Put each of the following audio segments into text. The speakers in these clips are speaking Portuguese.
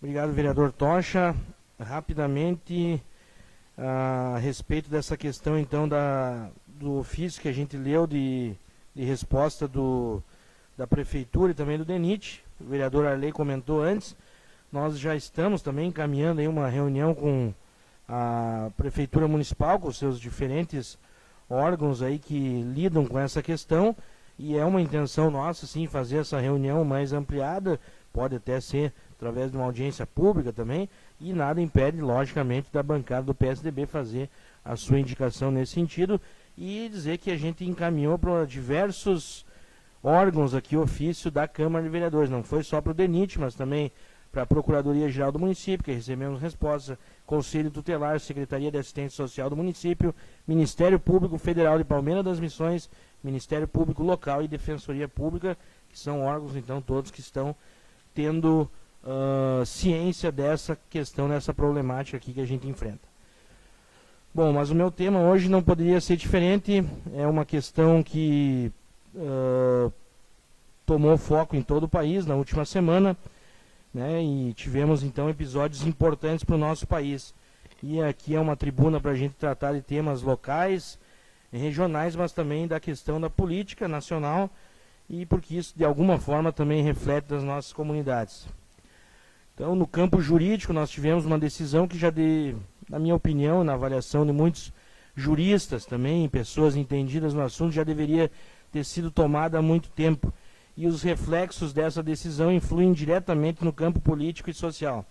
Obrigado, vereador Tocha. Rapidamente, a respeito dessa questão, então, do ofício que a gente leu de resposta da Prefeitura e também do DENIT, o vereador Arley comentou antes, nós já estamos também encaminhando aí uma reunião com a Prefeitura Municipal, com os seus diferentes órgãos aí que lidam com essa questão, e é uma intenção nossa, sim, fazer essa reunião mais ampliada, pode até ser através de uma audiência pública também, e nada impede, logicamente, da bancada do PSDB fazer a sua indicação nesse sentido, e dizer que a gente encaminhou para diversos órgãos aqui, ofício da Câmara de Vereadores, não foi só para o DENIT, mas também para a Procuradoria-Geral do Município, que recebemos resposta, Conselho Tutelar, Secretaria de Assistência Social do Município, Ministério Público Federal de Palmeira das Missões, Ministério Público Local e Defensoria Pública, que são órgãos, então, todos que estão tendo ciência dessa questão, dessa problemática aqui que a gente enfrenta. Bom, mas o meu tema hoje não poderia ser diferente, é uma questão que tomou foco em todo o país na última semana, né, e tivemos então episódios importantes para o nosso país. E aqui é uma tribuna para a gente tratar de temas locais, regionais, mas também da questão da política nacional, e porque isso de alguma forma também reflete nas nossas comunidades. Então, no campo jurídico, nós tivemos uma decisão que já, na minha opinião, na avaliação de muitos juristas também, pessoas entendidas no assunto, já deveria ter sido tomada há muito tempo. E os reflexos dessa decisão influem diretamente no campo político e social.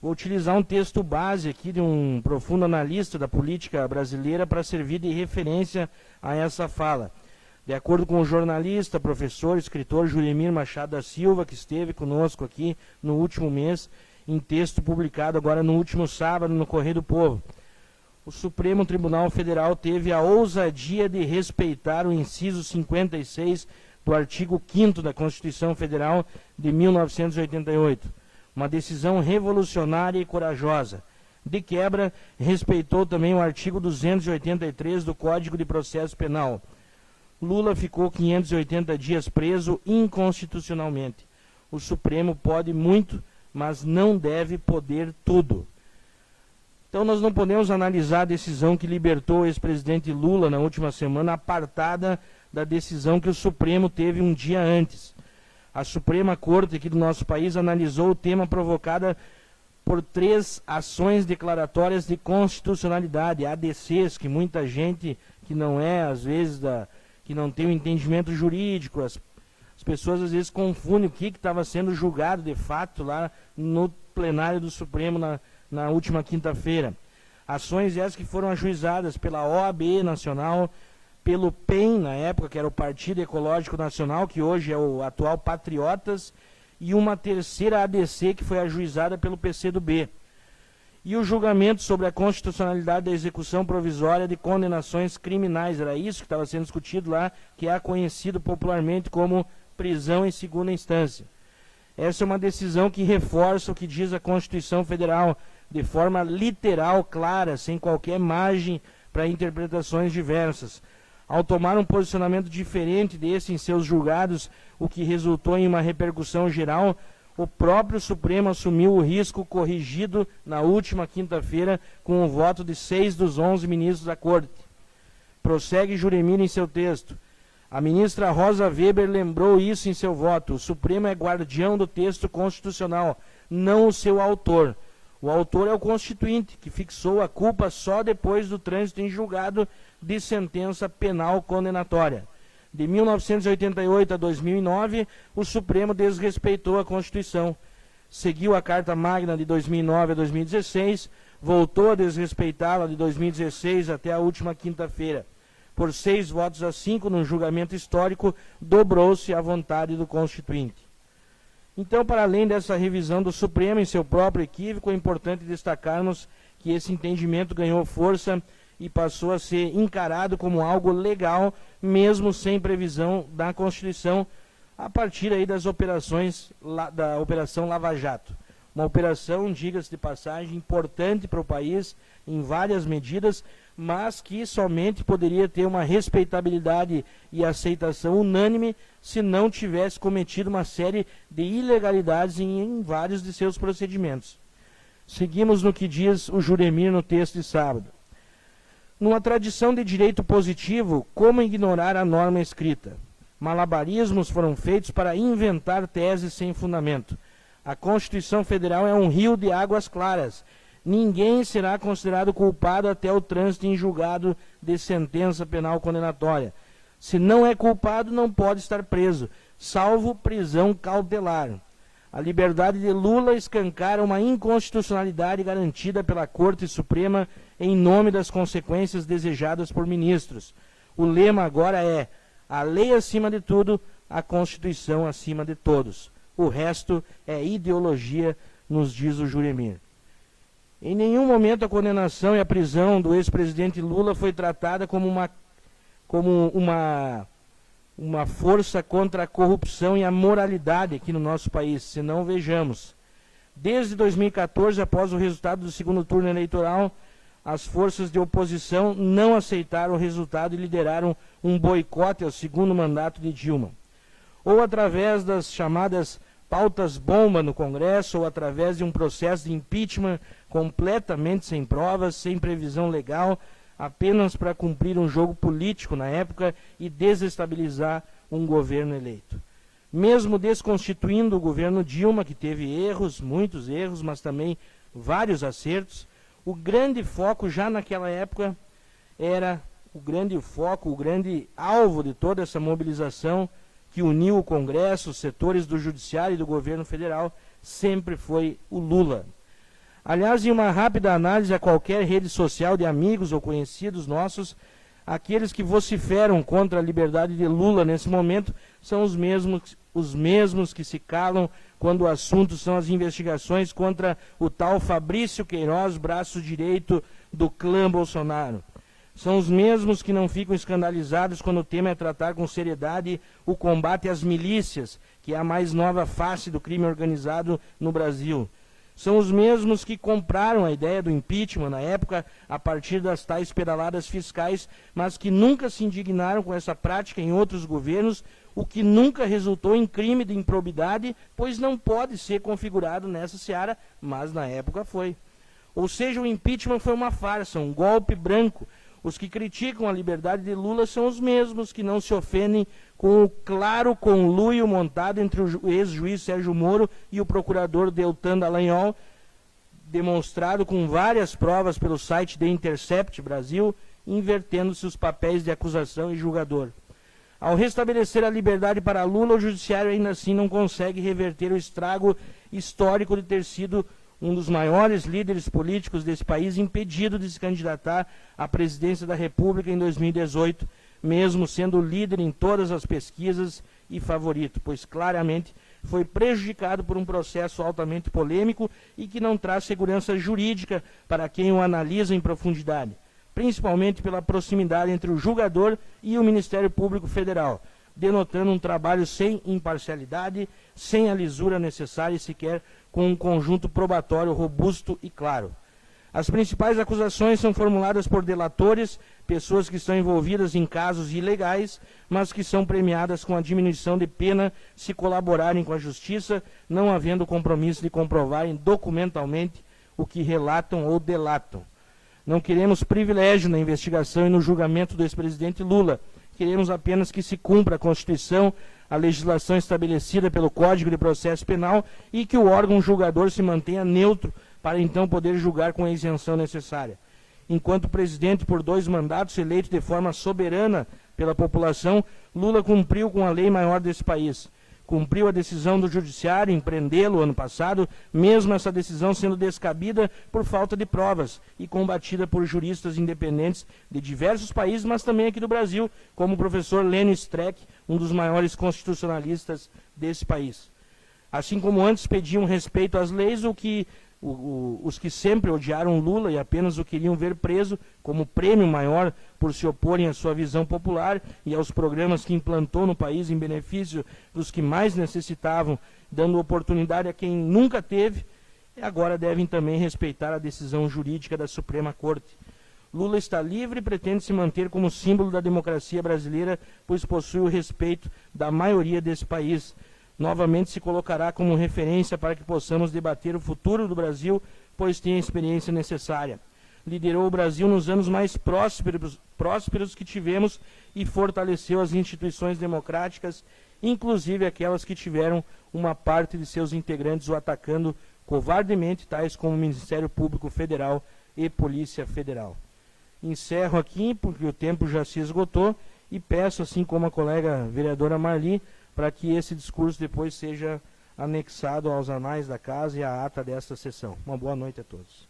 Vou utilizar um texto base aqui de um profundo analista da política brasileira para servir de referência a essa fala. De acordo com o jornalista, professor, escritor Juremir Machado da Silva, que esteve conosco aqui no último mês, em texto publicado agora no último sábado no Correio do Povo, o Supremo Tribunal Federal teve a ousadia de respeitar o inciso 56 do artigo 5º da Constituição Federal de 1988. Uma decisão revolucionária e corajosa. De quebra, respeitou também o artigo 283 do Código de Processo Penal. Lula ficou 580 dias preso inconstitucionalmente. O Supremo pode muito, mas não deve poder tudo. Então nós não podemos analisar a decisão que libertou o ex-presidente Lula na última semana, apartada da decisão que o Supremo teve um dia antes. A Suprema Corte aqui do nosso país analisou o tema provocada por 3 ações declaratórias de constitucionalidade, ADCs, que muita gente que não é, às vezes, que não tem o entendimento jurídico, as pessoas às vezes confundem o que estava sendo julgado de fato lá no plenário do Supremo na última quinta-feira. Ações essas que foram ajuizadas pela OAB Nacional, pelo PEN, na época, que era o Partido Ecológico Nacional, que hoje é o atual Patriotas, e uma terceira ADC que foi ajuizada pelo PCdoB. E o julgamento sobre a constitucionalidade da execução provisória de condenações criminais, era isso que estava sendo discutido lá, que é conhecido popularmente como prisão em segunda instância. Essa é uma decisão que reforça o que diz a Constituição Federal, de forma literal, clara, sem qualquer margem para interpretações diversas. Ao tomar um posicionamento diferente desse em seus julgados, o que resultou em uma repercussão geral, o próprio Supremo assumiu o risco corrigido na última quinta-feira com o voto de 6 dos 11 ministros da Corte. Prossegue Juremir em seu texto. A ministra Rosa Weber lembrou isso em seu voto. O Supremo é guardião do texto constitucional, não o seu autor. O autor é o Constituinte, que fixou a culpa só depois do trânsito em julgado de sentença penal condenatória. De 1988 a 2009, o Supremo desrespeitou a Constituição. Seguiu a Carta Magna de 2009 a 2016, voltou a desrespeitá-la de 2016 até a última quinta-feira. Por 6 votos a 5, num julgamento histórico, dobrou-se a vontade do Constituinte. Então, para além dessa revisão do Supremo em seu próprio equívoco, é importante destacarmos que esse entendimento ganhou força e passou a ser encarado como algo legal, mesmo sem previsão da Constituição, a partir aí das operações da Operação Lava Jato. Uma operação, diga-se de passagem, importante para o país em várias medidas, mas que somente poderia ter uma respeitabilidade e aceitação unânime se não tivesse cometido uma série de ilegalidades em vários de seus procedimentos. Seguimos no que diz o Juremir no texto de sábado. Numa tradição de direito positivo, como ignorar a norma escrita? Malabarismos foram feitos para inventar teses sem fundamento. A Constituição Federal é um rio de águas claras. Ninguém será considerado culpado até o trânsito em julgado de sentença penal condenatória. Se não é culpado, não pode estar preso, salvo prisão cautelar. A liberdade de Lula escancara uma inconstitucionalidade garantida pela Corte Suprema em nome das consequências desejadas por ministros. O lema agora é: a lei acima de tudo, a Constituição acima de todos. O resto é ideologia, nos diz o Juremir. Em nenhum momento a condenação e a prisão do ex-presidente Lula foi tratada como uma força contra a corrupção e a moralidade aqui no nosso país, se não vejamos. Desde 2014, após o resultado do segundo turno eleitoral, as forças de oposição não aceitaram o resultado e lideraram um boicote ao segundo mandato de Dilma. Ou através das chamadas pautas-bomba no Congresso, ou através de um processo de impeachment completamente sem provas, sem previsão legal, apenas para cumprir um jogo político na época e desestabilizar um governo eleito. Mesmo desconstituindo o governo Dilma, que teve erros, muitos erros, mas também vários acertos, o grande foco já naquela época era o grande alvo de toda essa mobilização que uniu o Congresso, os setores do Judiciário e do governo federal, sempre foi o Lula. Aliás, em uma rápida análise a qualquer rede social de amigos ou conhecidos nossos, aqueles que vociferam contra a liberdade de Lula nesse momento são os mesmos que se calam quando o assunto são as investigações contra o tal Fabrício Queiroz, braço direito do clã Bolsonaro. São os mesmos que não ficam escandalizados quando o tema é tratar com seriedade o combate às milícias, que é a mais nova face do crime organizado no Brasil. São os mesmos que compraram a ideia do impeachment na época a partir das tais pedaladas fiscais, mas que nunca se indignaram com essa prática em outros governos, o que nunca resultou em crime de improbidade, pois não pode ser configurado nessa seara, mas na época foi. Ou seja, o impeachment foi uma farsa, um golpe branco. Os que criticam a liberdade de Lula são os mesmos que não se ofendem com o claro conluio montado entre o ex-juiz Sérgio Moro e o procurador Deltan Dallagnol, demonstrado com várias provas pelo site The Intercept Brasil, invertendo-se os papéis de acusação e julgador. Ao restabelecer a liberdade para Lula, o judiciário ainda assim não consegue reverter o estrago histórico de ter sido um dos maiores líderes políticos desse país impedido de se candidatar à presidência da República em 2018, mesmo sendo líder em todas as pesquisas e favorito, pois claramente foi prejudicado por um processo altamente polêmico e que não traz segurança jurídica para quem o analisa em profundidade, principalmente pela proximidade entre o julgador e o Ministério Público Federal, denotando um trabalho sem imparcialidade, sem a lisura necessária e sequer com um conjunto probatório robusto e claro. As principais acusações são formuladas por delatores, pessoas que estão envolvidas em casos ilegais, mas que são premiadas com a diminuição de pena se colaborarem com a justiça, não havendo compromisso de comprovarem documentalmente o que relatam ou delatam. Não queremos privilégio na investigação e no julgamento do ex-presidente Lula. Queremos apenas que se cumpra a Constituição, a legislação estabelecida pelo Código de Processo Penal e que o órgão julgador se mantenha neutro para então poder julgar com a isenção necessária. Enquanto presidente por 2 mandatos, eleito de forma soberana pela população, Lula cumpriu com a lei maior desse país. Cumpriu a decisão do judiciário em prendê-lo ano passado, mesmo essa decisão sendo descabida por falta de provas e combatida por juristas independentes de diversos países, mas também aqui do Brasil, como o professor Lênio Streck, um dos maiores constitucionalistas desse país. Assim como antes pediam respeito às leis, os que sempre odiaram Lula e apenas o queriam ver preso como prêmio maior por se oporem à sua visão popular e aos programas que implantou no país em benefício dos que mais necessitavam, dando oportunidade a quem nunca teve, e agora devem também respeitar a decisão jurídica da Suprema Corte. Lula está livre e pretende se manter como símbolo da democracia brasileira, pois possui o respeito da maioria desse país. Novamente se colocará como referência para que possamos debater o futuro do Brasil, pois tem a experiência necessária. Liderou o Brasil nos anos mais prósperos que tivemos e fortaleceu as instituições democráticas, inclusive aquelas que tiveram uma parte de seus integrantes o atacando covardemente, tais como o Ministério Público Federal e Polícia Federal. Encerro aqui, porque o tempo já se esgotou, e peço, assim como a colega vereadora Marli, para que esse discurso depois seja anexado aos anais da casa e à ata desta sessão. Uma boa noite a todos.